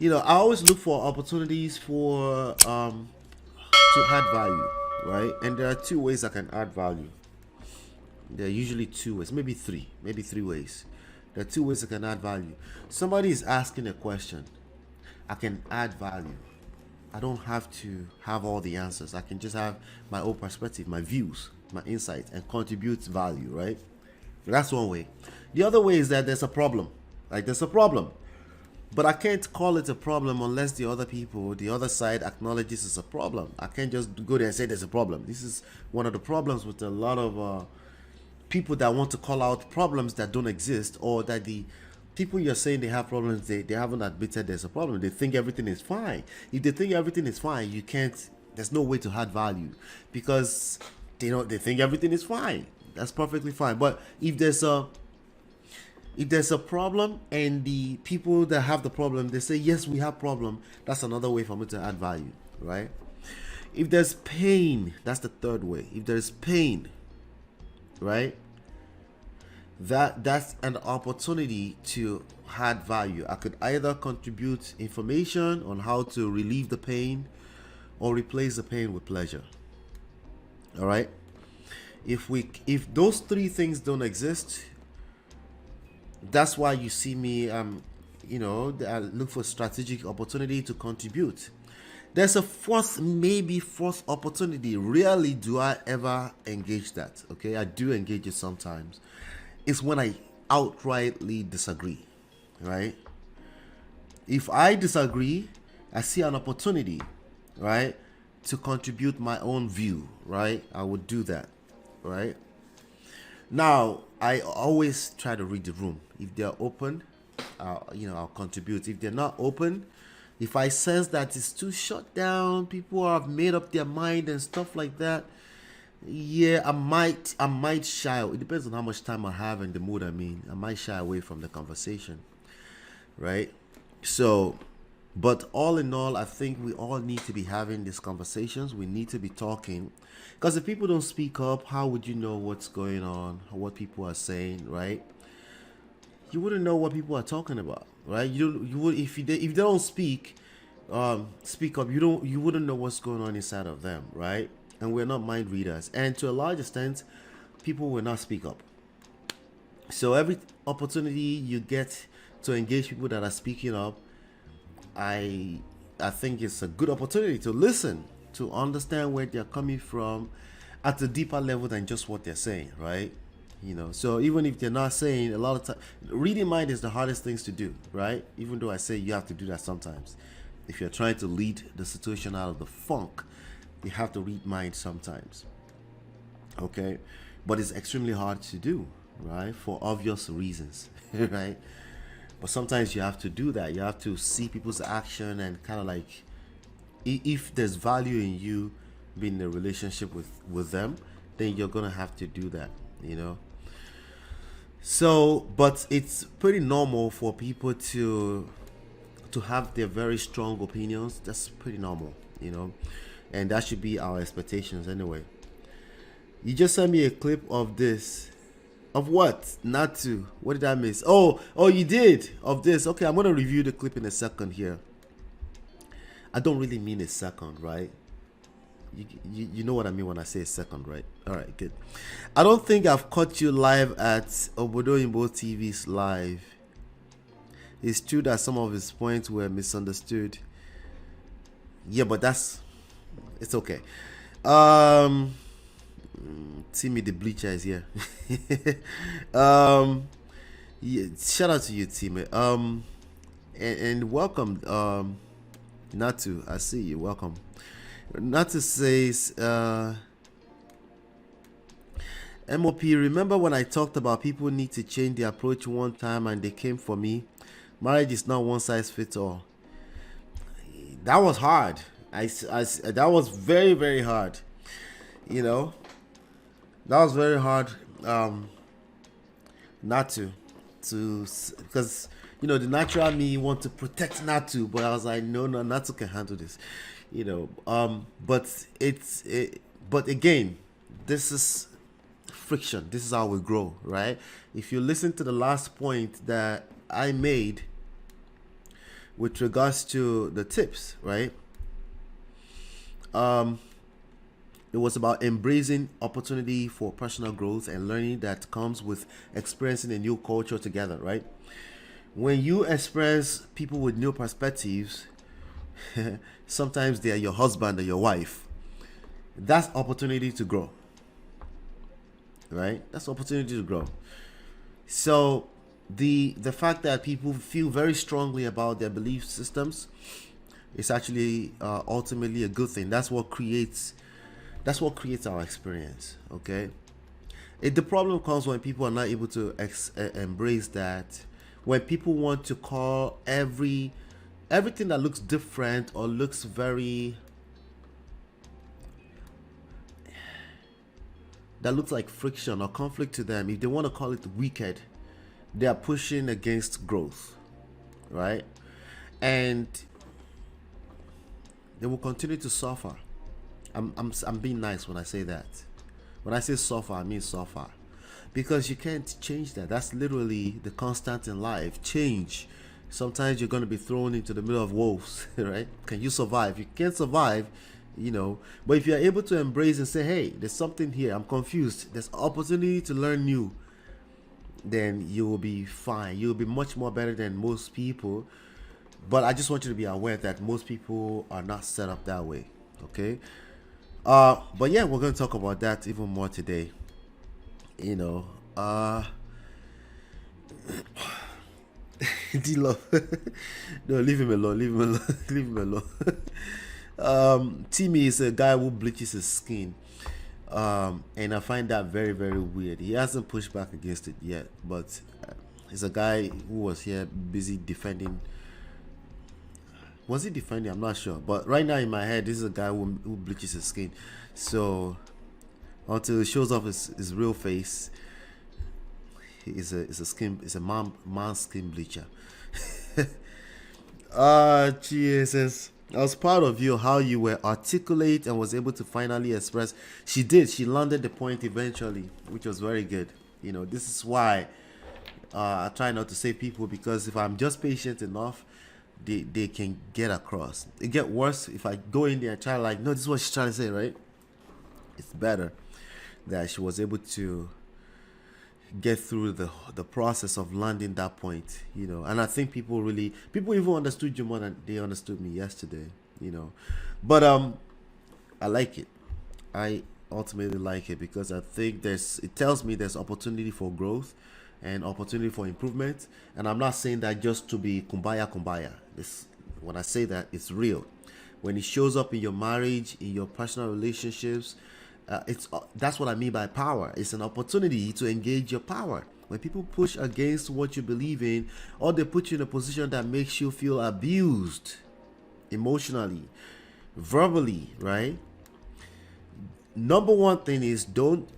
I always look for opportunities for to add value, right? And there are two ways I can add value. There are usually two ways, maybe three ways. There are two ways I can add value. Somebody is asking a question, I can add value. I don't have to have all the answers. I can just have my own perspective, my views, my insights, and contribute value, right? That's one way. The other way is that there's a problem. Like there's a problem. But I can't call it a problem unless the other people, the other side acknowledges it's a problem. I can't just go there and say there's a problem. This is one of the problems with a lot of people that want to call out problems that don't exist, or that the people you're saying they have problems, they haven't admitted there's a problem. They think everything is fine. If they think everything is fine, you can't, there's no way to add value because they think everything is fine. That's perfectly fine. But if there's a problem and the people that have the problem they say yes we have problem, that's another way for me to add value, right? If there's pain, that's the third way. If there's pain, right, that's an opportunity to add value. I could either contribute information on how to relieve the pain or replace the pain with pleasure. All right, if those three things don't exist, that's why you see me I look for strategic opportunity to contribute. There's a maybe fourth opportunity. Rarely do I ever engage that. Okay, I do engage it sometimes. It's when I outrightly disagree, right? If I disagree, I see an opportunity, right, to contribute my own view, right? I would do that, right? Now, I always try to read the room. If they're open, I'll contribute. If they're not open, if I sense that it's too shut down, people have made up their mind and stuff like that, yeah, I might shy. It depends on how much time I have and the mood I'm in. I might shy away from the conversation, right? So, but all in all, I think we all need to be having these conversations. We need to be talking, because if people don't speak up, how would you know what's going on, what people are saying, right? You wouldn't know what people are talking about, right? You would if they don't speak up. You wouldn't know what's going on inside of them, right? And we're not mind readers, and to a large extent, people will not speak up. So every opportunity you get to engage people that are speaking up, I I think it's a good opportunity to listen, to understand where they're coming from at a deeper level than just what they're saying, right? So even if they're not saying, a lot of time, reading mind is the hardest things to do, right? Even though I say you have to do that sometimes. If you're trying to lead the situation out of the funk, you have to read mind sometimes. Okay? But it's extremely hard to do, right? For obvious reasons, right? But sometimes you have to do that. You have to see people's action and kind of like, if there's value in you being in a relationship with them, then you're gonna have to do that. So, but it's pretty normal for people to have their very strong opinions. That's pretty normal. And that should be our expectations anyway. You just sent me a clip of this. Of what? Not to. What did I miss? Oh, you did. Of this. Okay, I'm gonna review the clip in a second here. I don't really mean a second, right? You know what I mean when I say a second, right? All right, good. I don't think I've caught you live at Obodo Imbo TV's live. It's true that some of his points were misunderstood. Yeah, but it's okay. Timmy the Bleacher is here. Yeah, shout out to you, Timmy. And welcome, Natu. I see you. Welcome. Natu says, MOP, remember when I talked about people need to change their approach one time and they came for me? Marriage is not one size fits all. That was hard. That was very, very hard. That was very hard. Not to because the natural me want to protect Natu, but I was like, no, Natu can handle this. But again, this is friction. This is how we grow, right? If you listen to the last point that I made, with regards to the tips, right? It was about embracing opportunity for personal growth and learning that comes with experiencing a new culture together, right? When you express people with new perspectives, sometimes they are your husband or your wife. That's opportunity to grow, right? That's opportunity to grow. So the fact that people feel very strongly about their belief systems is actually ultimately a good thing. That's what creates our experience. Okay, the problem comes when people are not able to embrace that. When people want to call everything that looks different or looks very that looks like friction or conflict to them, if they want to call it wicked, they are pushing against growth, right? And they will continue to suffer. I'm being nice when I say that. When I say suffer, I mean suffer, because you can't change that. That's literally the constant in life. Change. Sometimes you're going to be thrown into the middle of wolves, right? Can you survive? You can't survive, But if you're able to embrace and say, hey, there's something here, I'm confused, there's opportunity to learn new, then you will be fine. You'll be much more better than most people. But I just want you to be aware that most people are not set up that way. Okay. But yeah, we're going to talk about that even more today. D-Love. No, leave him alone. Leave him alone. Leave him alone. Timmy is a guy who bleaches his skin. And I find that very, very weird. He hasn't pushed back against it yet, but he's a guy who was here busy defending. Was he defending? I'm not sure. But right now in my head, this is a guy who bleaches his skin. So until he shows off his real face, he's a man skin bleacher. Jesus. I was proud of you, how you were articulate and was able to finally express. She did. She landed the point eventually, which was very good. This is why I try not to say people, because if I'm just patient enough, they can get across. It get worse if I go in there and try no, this is what she's trying to say, right? It's better that she was able to get through the process of landing that point, and I think people even understood you more than they understood me yesterday, but I like it. I ultimately like it because I think it tells me there's opportunity for growth and opportunity for improvement. And I'm not saying that just to be kumbaya. When I say that, it's real. When it shows up in your marriage, in your personal relationships, that's what I mean by power. It's an opportunity to engage your power. When people push against what you believe in, or they put you in a position that makes you feel abused emotionally, verbally, right? Number one thing is, don't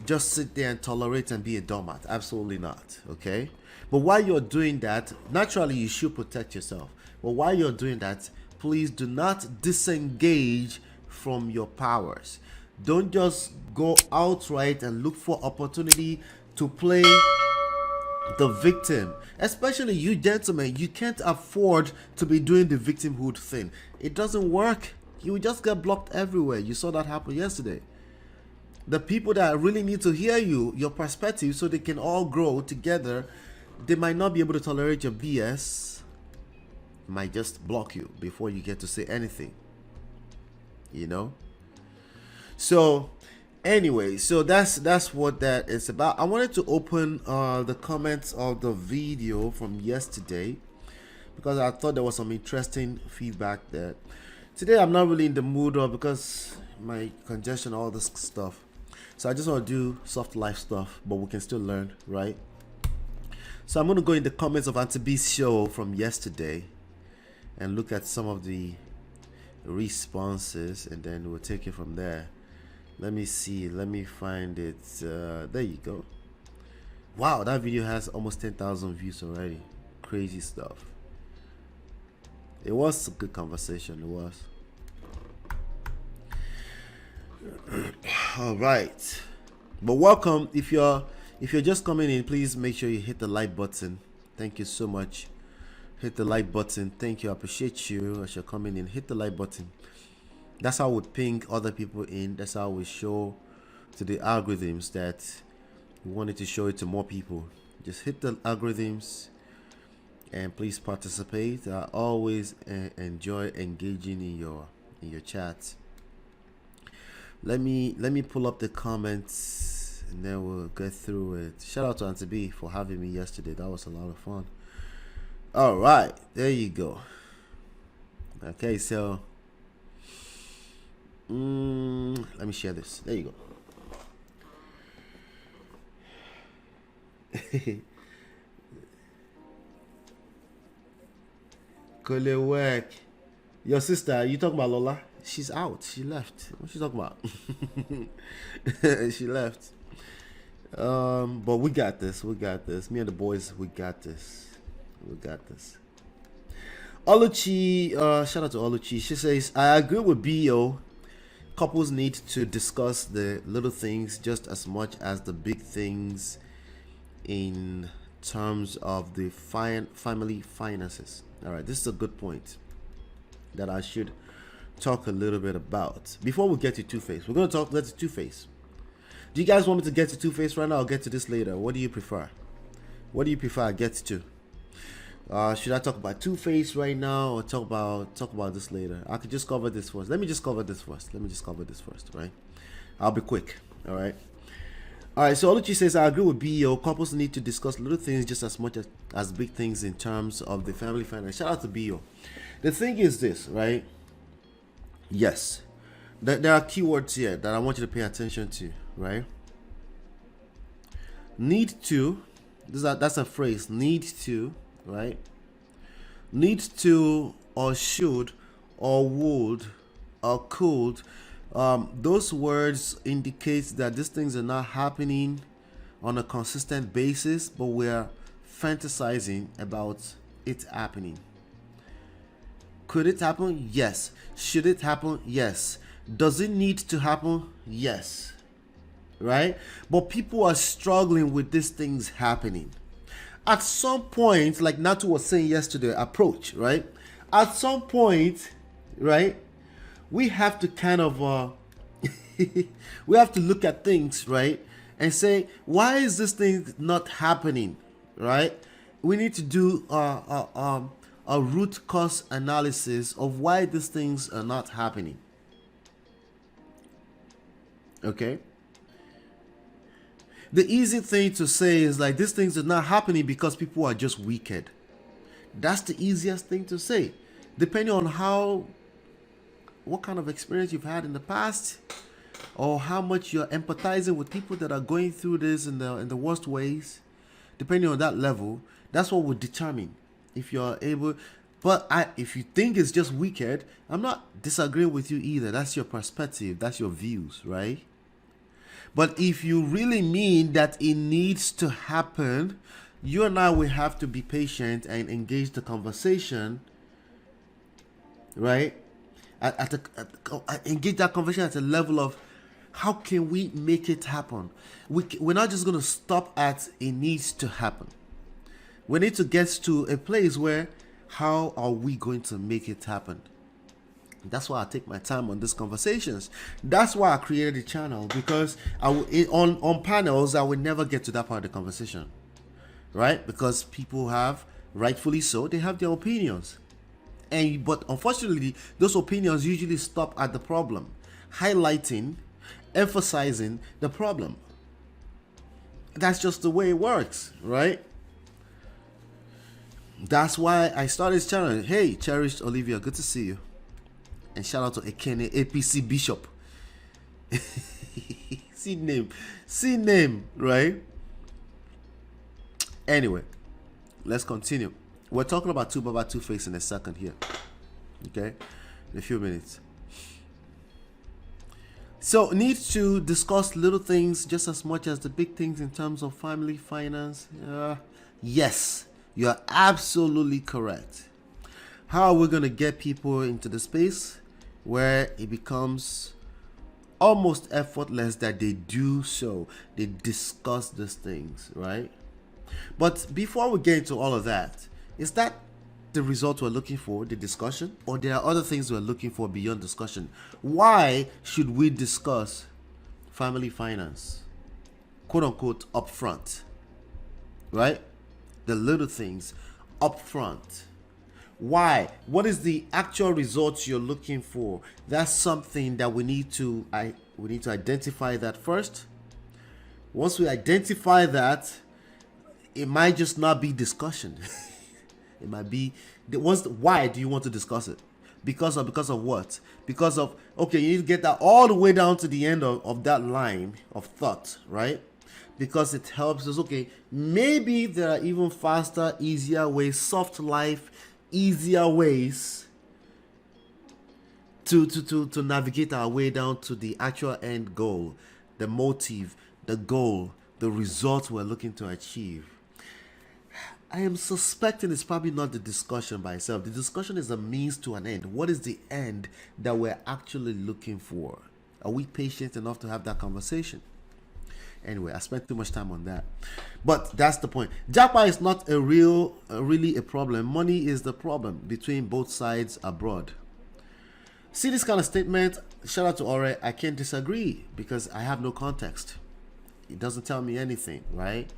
just sit there and tolerate and be a doormat. Absolutely not. Okay? But while you're doing that, naturally you should protect yourself. But while you're doing that, please do not disengage from your powers. Don't just go outright and look for opportunity to play the victim. Especially you gentlemen, you can't afford to be doing the victimhood thing. It doesn't work. You will just get blocked everywhere. You saw that happen yesterday. The people that really need to hear your perspective, so they can all grow together, they might not be able to tolerate your BS. Might just block you before you get to say anything. So anyway, so that's what that is about. I wanted to open the comments of the video from yesterday because I thought there was some interesting feedback there. Today I'm not really in the mood, because my congestion, all this stuff. So I just want to do soft life stuff, but we can still learn, right? So I'm going to go in the comments of Auntie B's show from yesterday and look at some of the responses, and then we'll take it from there. Let me see. Let me find it. There you go. Wow, that video has almost 10,000 views already. Crazy stuff. It was a good conversation. It was. All right. But welcome. If you're just coming in, please make sure you hit the like button. Thank you so much Hit the like button. Thank you. I appreciate you as you're coming in. Hit the like button. That's how we ping other people in. That's how we show to the algorithms that we wanted to show it to more people. Just hit the algorithms and please participate. I always enjoy engaging in your chat. Let me pull up the comments and then we'll get through it. Shout out to Auntie B for having me yesterday. That was a lot of fun. All right, there you go. Okay, so let me share this. There you go. Kolewek. Your sister, you talking about Lola? She's out. She left. What she talking about? She left. But we got this. We got this. Me and the boys, we got this. We got this. Oluchi, shout out to Oluchi. She says, I agree with BO. Couples need to discuss the little things just as much as the big things in terms of the family finances. All right, this is a good point that I should talk a little bit about. Before we get to Two-Face, we're going to get to Two-Face. Do you guys want me to get to Two-Face right now or get to this later? What do you prefer? What do you prefer I get to? Should I talk about Two-Face right now or talk about this later? I could just cover this first. Let me just cover this first, right? I'll be quick, all right? All right, so Oluchi says, I agree with BEO. Couples need to discuss little things just as much as big things in terms of the family finance. Shout out to BEO. The thing is this, right? Yes. There are keywords here that I want you to pay attention to, right? Need to, that's a phrase, need to, right? Need to, or should, or would, or could. Those words indicate that these things are not happening on a consistent basis, but we're fantasizing about it happening. Could it happen? Yes. Should it happen? Yes. Does it need to happen? Yes. Right? But people are struggling with these things happening. At some point, like Natu was saying yesterday, approach, right? At some point, right? We have to kind of we have to look at things, right, and say, why is this thing not happening, right? We need to do a root cause analysis of why these things are not happening. Okay. The easy thing to say is like, these things are not happening because people are just wicked. That's the easiest thing to say, depending on what kind of experience you've had in the past, or how much you're empathizing with people that are going through this in the worst ways. Depending on that level, that's what would determine if you're able. But if you think it's just wicked, I'm not disagreeing with you either. That's your perspective. That's your views, right? But if you really mean that it needs to happen, you and I will have to be patient and engage the conversation, right? Engage that conversation at a level of how can we make it happen. We're not just going to stop at it needs to happen. We need to get to a place where how are we going to make it happen? That's why I take my time on these conversations. That's why I created the channel, because on panels I would never get to that part of the conversation, right? Because people have, rightfully so, they have their opinions. But unfortunately, those opinions usually stop at the problem, highlighting, emphasizing the problem. That's just the way it works, right? That's why I started this channel. Hey, cherished Olivia, good to see you. And shout out to Ekene APC Bishop. See name, right? Anyway, let's continue. We're talking about Two-Face in a second here. Okay? In a few minutes. So, need to discuss little things just as much as the big things in terms of family finance. Yes, you're absolutely correct. How are we going to get people into the space where it becomes almost effortless that they do so? They discuss these things, right? But before we get into all of that, is that the result we're looking for, the discussion, or there are other things we're looking for beyond discussion? Why should we discuss family finance, quote unquote, upfront? Right? The little things upfront. Why? What is the actual results you're looking for? That's something that we need to identify that first. Once we identify that, it might just not be discussion. It might be why do you want to discuss it? Because of what? Because of, okay, you need to get that all the way down to the end of that line of thought, right? Because it helps us, okay, maybe there are even faster, easier ways, soft life, easier ways to navigate our way down to the actual end goal, the motive, the goal, the result we're looking to achieve. I am suspecting it's probably not the discussion by itself. The discussion is a means to an end. What is the end that we're actually looking for? Are we patient enough to have that conversation? Anyway, I spent too much time on that. But that's the point. Japa is not really a problem. Money is the problem between both sides abroad. See this kind of statement? Shout out to Ore. I can't disagree because I have no context. It doesn't tell me anything, right?